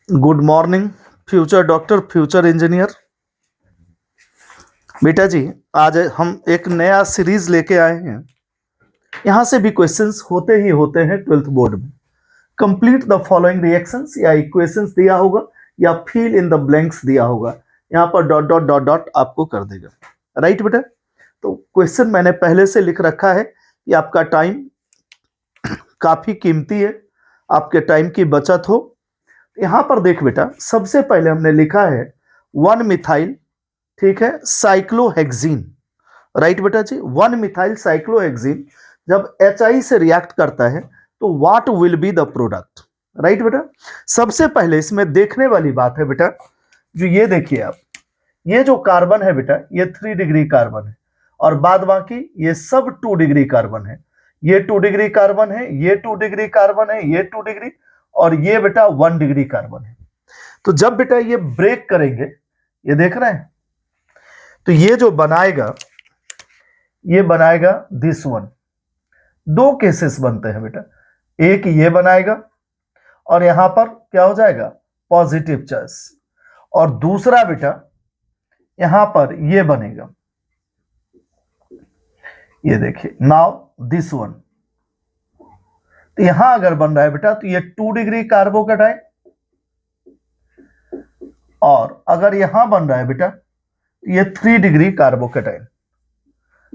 Good morning future doctor, future engineer. बेटा जी, आज हम एक नया सीरीज लेके आए हैं। यहां से भी क्वेश्चंस होते ही होते हैं 12th बोर्ड में। कंप्लीट द फॉलोइंग रिएक्शंस या इक्वेशंस दिया होगा या फिल इन द ब्लैंक्स दिया होगा। यहाँ पर डॉट डॉट डॉट डॉट आपको कर देगा। राइट बेटा, तो क्वेश्चन मैंने पहले से लिख रखा है कि आपका टाइम काफी कीमती है, आपके टाइम की बचत हो। यहां पर देख बेटा, सबसे पहले हमने लिखा है 1 मिथाइल, ठीक है, साइक्लोहेक्सीन। राइट बेटा जी, 1 मिथाइल साइक्लोहेक्सीन जब HI से रिएक्ट करता है तो what will be the product. Right बेटा, सबसे पहले इसमें देखने वाली बात है बेटा, जो ये देखिए आप, ये जो कार्बन है बेटा, ये 3 डिग्री कार्बन है और बाद बाकी ये सब 2 डिग्री कार्बन है। ये 2 डिग्री कार्बन है, ये 2 डिग्री कार्बन है, ये 2 डिग्री, और ये बेटा 1 डिग्री कार्बन है। तो जब बेटा ये ब्रेक करेंगे, ये देख रहे हैं, तो ये जो बनाएगा, ये बनाएगा दिस वन। 2 केसेस बनते हैं बेटा, एक ये बनाएगा और यहां पर क्या हो जाएगा, पॉजिटिव चार्ज, और दूसरा बेटा यहां पर ये बनेगा, ये देखिए नाउ दिस वन। तो यहां अगर बन रहा है बेटा, तो ये 2 डिग्री कार्बोकेटाइन, और अगर यहां बन रहा है बेटा, तो ये 3 degree carbocation.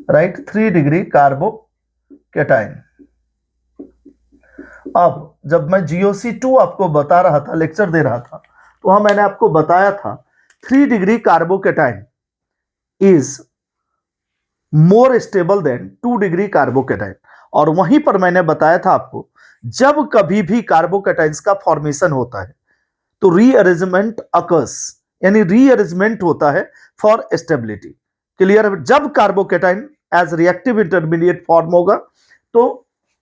Right, 3 degree carbocation. अब जब मैं GOC2 आपको बता रहा था, लेक्चर दे रहा था, तो वहां मैंने आपको बताया था 3 degree carbocation is more stable then 2 degree carbocation. और वहीं पर मैंने बताया था आपको, जब कभी भी कार्बोकेटाइंस का फॉर्मेशन होता है तो रीअरेंजमेंट अकर्स, यानी रीअरेंजमेंट होता है फॉर स्टेबिलिटी। क्लियर है, जब carbocation as reactive intermediate form होगा तो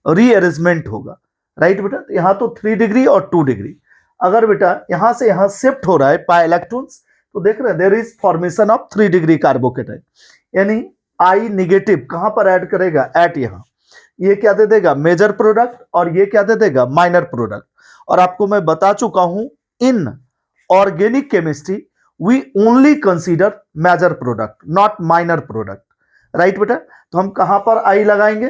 रीअरेंजमेंट होगा। राइट बेटा, यहां तो 3 डिग्री और 2 डिग्री, अगर बेटा यहां से यहां शिफ्ट हो रहा है पाई इलेक्ट्रॉन्स, तो देख रहे हैं there is formation of 3 degree carbocation, यानी I निगेटिव कहां पर ऐड करेगा, एट यहां, ये क्या दे देगा, मेजर प्रोडक्ट, और ये क्या दे देगा, माइनर प्रोडक्ट। और आपको मैं बता चुका हूं, in organic chemistry we only consider major product, not minor product. Right बेटा, तो हम कहां पर I लगाएंगे,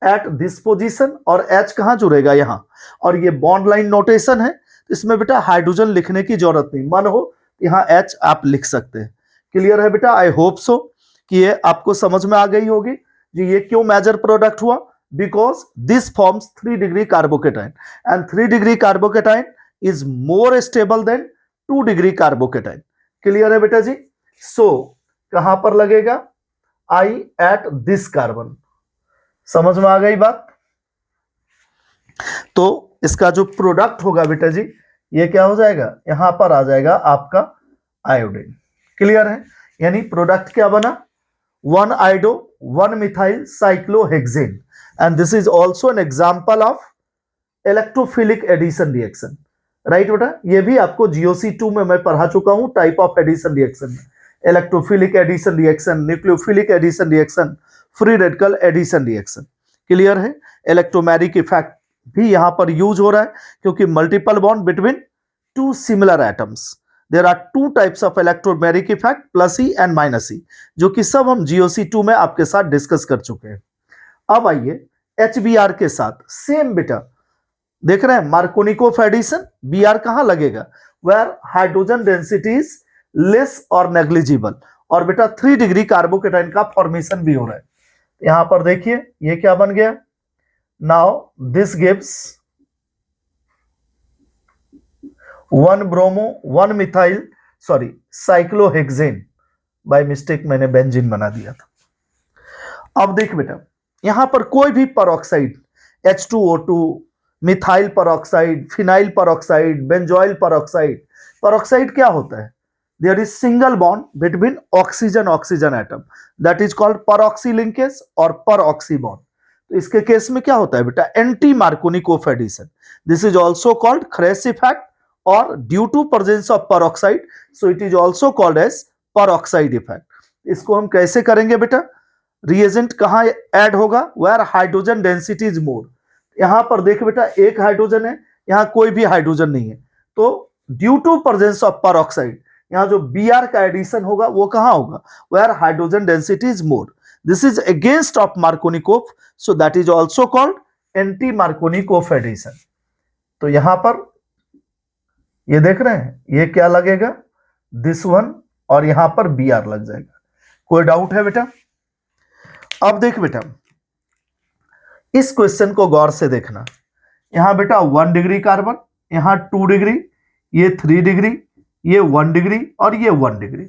एट दिस पोजीशन, और H कहां जुड़ेगा, यहां। और ये बॉन्ड लाइन नोटेशन है, इसमें बेटा हाइड्रोजन लिखने की जरूरत नहीं, मन हो यहां H आप लिख सकते हैं। क्लियर है बेटा, आई होप सो कि ये आपको समझ में आ गई होगी जी, ये क्यों मेजर प्रोडक्ट हुआ, because this forms 3 degree carbocation and 3 degree carbocation is more stable then 2 degree carbocation. Clear है बेटा जी, सो कहां पर लगेगा, I एट दिस कार्बन। समझ में आ गई बात। तो इसका जो प्रोडक्ट होगा बेटा जी, ये क्या हो जाएगा, यहां पर आ जाएगा आपका आयोडीन। क्लियर है, यानी प्रोडक्ट क्या बना, 1 iodo 1 methyl cyclohexane, and this is also an example of electrophilic addition reaction. Right बेटा, ये भी आपको GOC2 में मैं पढ़ा चुका हूं, टाइप ऑफ एडिशन रिएक्शन में, electrophilic addition reaction, nucleophilic addition reaction, free radical addition reaction. Clear है, इलेक्ट्रोमैरिक इफेक्ट भी यहां पर यूज हो रहा है, क्योंकि multiple bond between 2 similar atoms. There are 2 types of electromeric effect, plus E and minus E, जो कि सब हम GOC2 में आपके साथ डिस्कस कर चुके हैं। अब आइए HBr के साथ सेम बेटा, देख रहे हैं मार्कोनिकोव एडिशन, Br कहां लगेगा, where hydrogen density is less और नेग्लिजिबल, और बेटा 3 डिग्री कार्बोकेटाइन का फॉर्मेशन भी हो रहा है। यहां पर देखिए ये क्या बन गया, now this gives 1 bromo 1 methyl sorry cyclohexane, by mistake मैंने बेंजीन बना दिया था। अब देख बेटा, यहां पर कोई भी peroxide, H2O2, methyl peroxide, phenyl peroxide, benzoyl peroxide, peroxide क्या होता है, there is single bond between oxygen oxygen atom, that is called peroxy linkage और परऑक्सी बॉन्ड। तो इसके केस में क्या होता है बेटा, anti Markovnikov addition, this is also called Kharasch effect, और due to presence of peroxide, so it is also called as peroxide effect. इसको हम कैसे करेंगे बेटा, रिएजेंट कहां ऐड होगा, where hydrogen density is more. यहां पर देख बेटा, एक हाइड्रोजन है, यहां कोई भी हाइड्रोजन नहीं है, तो due to presence of peroxide, यहां जो Br का एडिशन होगा वो कहां होगा, where hydrogen density is more, this is against of Markovnikov, so that is also called anti Markovnikov addition. तो यहां पर ये देख रहे हैं, ये क्या लगेगा, दिस वन, और यहां पर Br लग जाएगा। कोई डाउट है बेटा? अब देख बेटा, इस क्वेश्चन को गौर से देखना। यहां बेटा 1 डिग्री कार्बन, यहां 2 डिग्री, ये 3 डिग्री, ये 1 डिग्री और ये 1 डिग्री।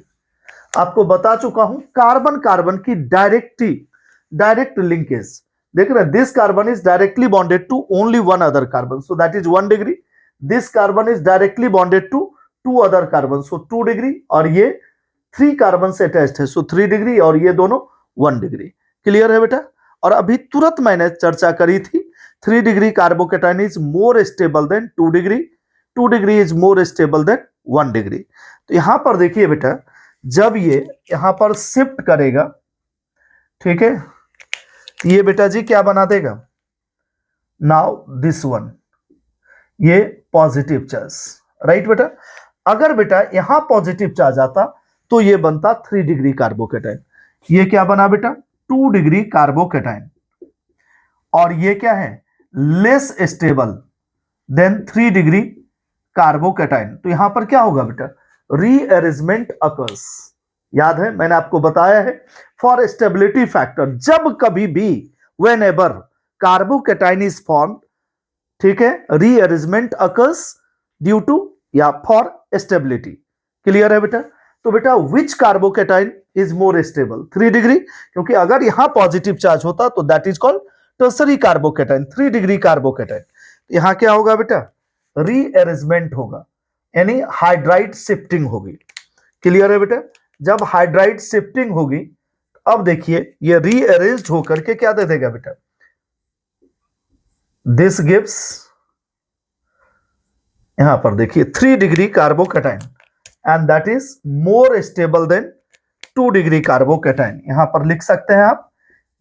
आपको बता चुका हूं कार्बन कार्बन की डायरेक्ट लिंकेज। देख रहे हैं, this carbon is directly bonded to only one other carbon, so that is 1 degree. This carbon is directly bonded to 2 other carbon, so 2 degree, और ये 3 कार्बन से अटैच्ड है, सो 3 डिग्री, और ये दोनों 1 डिग्री। क्लियर है बेटा? और अभी तुरंत मैंने चर्चा करी थी 3 degree carbocation is more stable then 2 degree, 2 degree is more stable then 1 degree. तो यहां पर देखिए बेटा, जब ये यहां पर शिफ्ट करेगा, ठीक है, ये बेटा जी क्या बना देगा, नाउ दिस वन, ये पॉजिटिव चार्ज, राइट बेटा। अगर बेटा यहां पॉजिटिव चार्ज आता तो ये बनता 3 डिग्री कार्बोकेटाइन, ये क्या बना बेटा, 2 डिग्री कार्बोकेटाइन, और ये क्या है, less stable then 3 degree carbocation. तो यहां पर क्या होगा बेटा, रीअरेंजमेंट अकर्स। याद है मैंने आपको बताया है, फॉर स्टेबिलिटी फैक्टर, जब कभी भी, whenever carbocation is form, ठीक है, रीअरेंजमेंट अकर्स ड्यू टू या फॉर स्टेबिलिटी। क्लियर है बेटा? तो बेटा which carbocation is more stable, 3 degree, क्योंकि अगर यहां पॉजिटिव चार्ज होता तो that is called tertiary carbocation, 3 degree carbocation. यहां क्या होगा बेटा, रीअरेंजमेंट होगा, यानी हाइड्राइड शिफ्टिंग होगी। क्लियर है बेटा? जब हाइड्राइड शिफ्टिंग होगी, अब देखिए ये रीअरेंज्ड होकर के क्या दे देगा बेटा, दिस गिव्स, यहां पर देखिए 3 degree carbocation, and that is more stable then 2 degree carbocation. यहां पर लिख सकते हैं आप,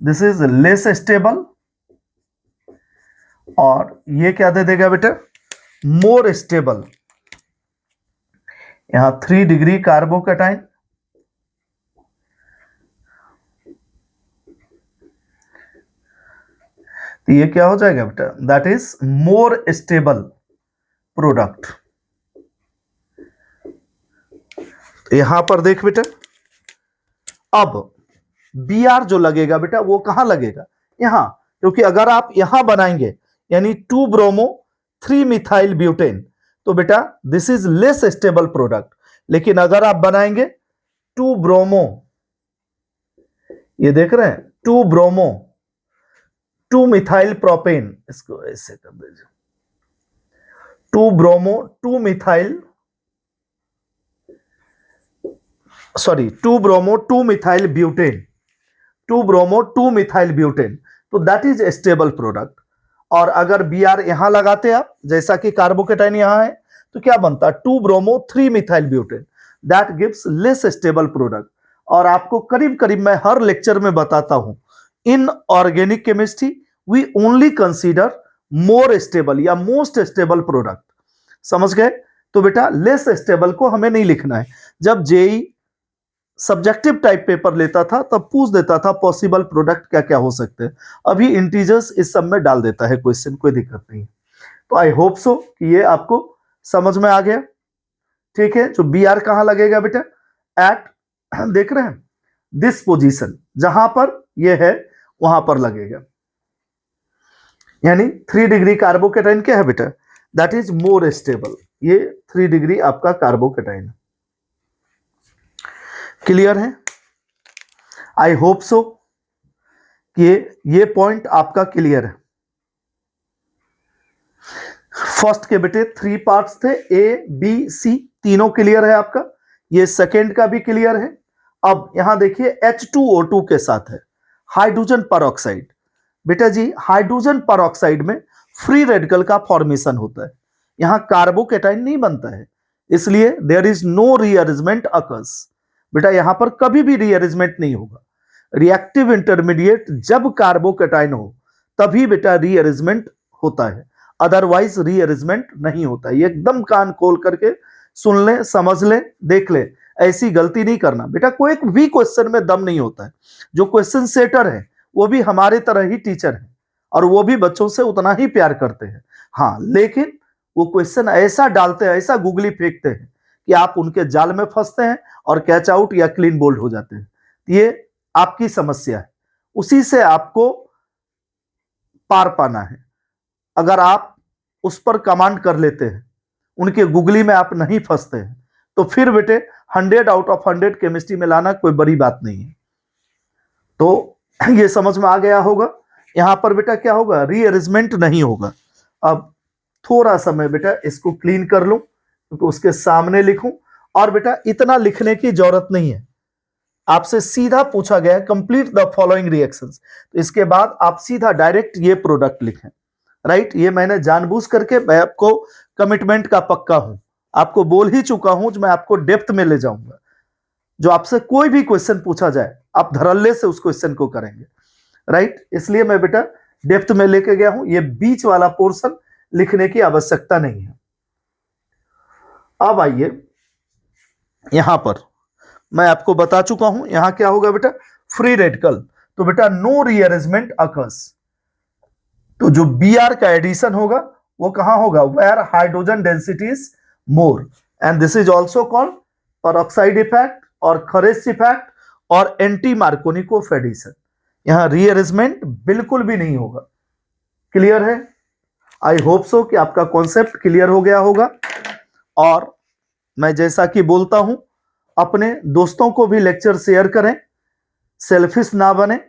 दिस इज लेस स्टेबल, और ये क्या दे देगा बेटा, मोर स्टेबल। यहां 3 डिग्री कार्बोकेटाइन, तो ये क्या हो जाएगा बेटा, that is more stable product. यहां पर देख बेटा, अब Br जो लगेगा बेटा वो कहां लगेगा, यहां, क्योंकि अगर आप यहां बनाएंगे यानी 2 ब्रोमो 3 मिथाइल ब्यूटेन, तो बेटा this is less stable product. लेकिन अगर आप बनाएंगे 2 ब्रोमो, ये देख रहे हैं, 2 ब्रोमो 2 मिथाइल प्रोपेन, इसको ऐसे कर दीजिए, 2 bromo 2 methyl, sorry 2 bromo 2 methyl butane, 2 bromo 2 methyl butane, तो दैट इज स्टेबल प्रोडक्ट। और अगर Br यहां लगाते आप, जैसा कि कार्बोकेटाइन यहां है, तो क्या बनता, 2 bromo 3 methyl butane, that gives less stable product. और आपको करीब करीब मैं हर लेक्चर में बताता हूं, in organic chemistry we only consider more stable या मोस्ट स्टेबल प्रोडक्ट। समझ गए? तो बेटा लेस स्टेबल को हमें नहीं लिखना है। जब जेई सब्जेक्टिव टाइप पेपर लेता था तब पूछ देता था पॉसिबल प्रोडक्ट क्या क्या हो सकते हैं, अभी इंटीजर्स इस सब में डाल देता है क्वेश्चन, कोई दिक्कत नहीं। तो आई होप सो कि ये आपको समझ में आ गया। ठीक है, जो Br कहां लगेगा बेटा, एट, देख रहे हैं, दिस पोजीशन, जहां पर ये है वहां पर लगेगा। यानी 3 डिग्री कार्बोकेटाइन क्या है बेटा, दैट इज मोर स्टेबल, ये 3 डिग्री आपका कार्बोकेटाइन। क्लियर है? आई होप सो कि ये पॉइंट आपका क्लियर है। फर्स्ट के बेटे 3 पार्ट्स थे, ए बी सी, तीनों क्लियर है आपका। ये सेकेंड का भी क्लियर है। अब यहां देखिए H2O2 के साथ है हाइड्रोजन परऑक्साइड। बेटा जी हाइड्रोजन परऑक्साइड में फ्री रेडिकल का फॉर्मेशन होता है, यहां कार्बोकेटाइन नहीं बनता है, इसलिए there is no rearrangement occurs. बेटा यहां पर कभी भी रीअरेंजमेंट नहीं होगा। रिएक्टिव इंटरमीडिएट जब कार्बोकेटाइन हो तभी बेटा रीअरेंजमेंट होता है, अदरवाइज रीअरेंजमेंट नहीं होता। ये एकदम कान खोल करके सुन ले, समझ ले, देख ले, ऐसी गलती नहीं करना बेटा। कोई भी क्वेश्चन में दम नहीं होता है। जो क्वेश्चन सेटर है वो भी हमारे तरह ही टीचर है और वो भी बच्चों से उतना ही प्यार करते हैं। हाँ, लेकिन वो क्वेश्चन ऐसा डालते हैं, ऐसा गूगली फेंकते हैं कि आप उनके जाल में फंसते हैं और कैच आउट या क्लीन बोल्ड हो जाते हैं। ये आपकी समस्या है, उसी से आपको पार पाना है। अगर आप उस पर कमांड कर लेते हैं, उनके गूगली में आप नहीं फंसते हैं, तो फिर बेटे 100 आउट ऑफ 100 केमिस्ट्री में लाना कोई बड़ी बात नहीं है। तो ये समझ में आ गया होगा। यहां पर बेटा क्या होगा, रीअरेंजमेंट नहीं होगा। अब थोड़ा सा मैं बेटा इसको क्लीन कर लूं, क्योंकि उसके सामने लिखूं। और बेटा इतना लिखने की जरूरत नहीं है, आपसे सीधा पूछा गया है कंप्लीट द फॉलोइंग रिएक्शंस, तो इसके बाद आप सीधा डायरेक्ट ये प्रोडक्ट लिखें। राइट, ये मैंने जानबूझ करके, मैं आपको कमिटमेंट का पक्का हूं, आपको बोल ही चुका हूं जो मैं आपको डेप्थ में ले जाऊंगा। जो आपसे कोई भी क्वेश्चन पूछा जाए आप धड़ल्ले से उस क्वेश्चन को करेंगे। राइट, इसलिए मैं बेटा डेप्थ में लेके गया हूं। ये बीच वाला पोर्शन लिखने की आवश्यकता नहीं है। अब आइए, यहां पर मैं आपको बता चुका हूं, यहां क्या होगा बेटा, फ्री रेडिकल। तो बेटा नो रीअरेंजमेंट अकर्स। तो जो Br का एडिशन होगा वो कहां होगा, where hydrogen density is more, and this is also called peroxide effect और खरेस्ट इफेक्ट और एंटी मार्कोनिकोव एडिशन। यहां रीअरेंजमेंट बिल्कुल भी नहीं होगा। क्लियर है? आई होप सो कि आपका कॉन्सेप्ट क्लियर हो गया होगा। और मैं जैसा कि बोलता हूं, अपने दोस्तों को भी लेक्चर शेयर करें, सेल्फिश ना बने,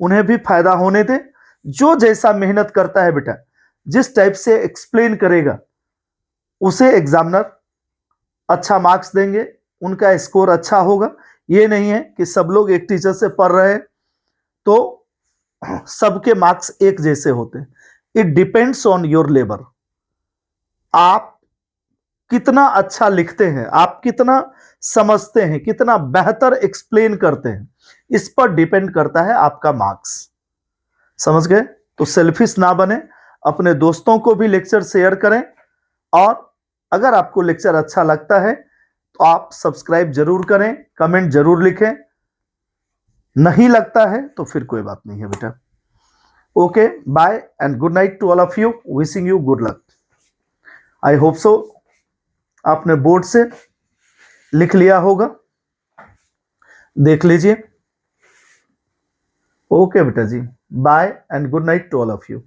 उन्हें भी फायदा होने दें। जो जैसा मेहनत करता है बेटा, जिस टाइप से एक्सप्लेन करेगा, उसे एग्जामिनर अच्छा मार्क्स देंगे, उनका स्कोर अच्छा होगा। ये नहीं है कि सब लोग एक टीचर से पढ़ रहे हैं तो सबके मार्क्स एक जैसे होते हैं। It depends on your labour. आप कितना अच्छा लिखते हैं, आप कितना समझते हैं, कितना बेहतर एक्सप्लेन करते हैं, इस पर डिपेंड करता है आपका मार्क्स। समझ गए? तो सेल्फिश ना बने, अपने दोस्तों को भी लेक्चर शेयर करें। और अगर आपको लेक्चर अच्छा लगता है तो आप सब्सक्राइब जरूर करें, कमेंट जरूर लिखें। नहीं लगता है तो फिर कोई बात नहीं है बेटा। Okay, bye and good night to all of you, wishing you good luck. I hope so आपने बोर्ड से लिख लिया होगा, देख लीजिए। ओके बेटा जी, bye and good night to all of you.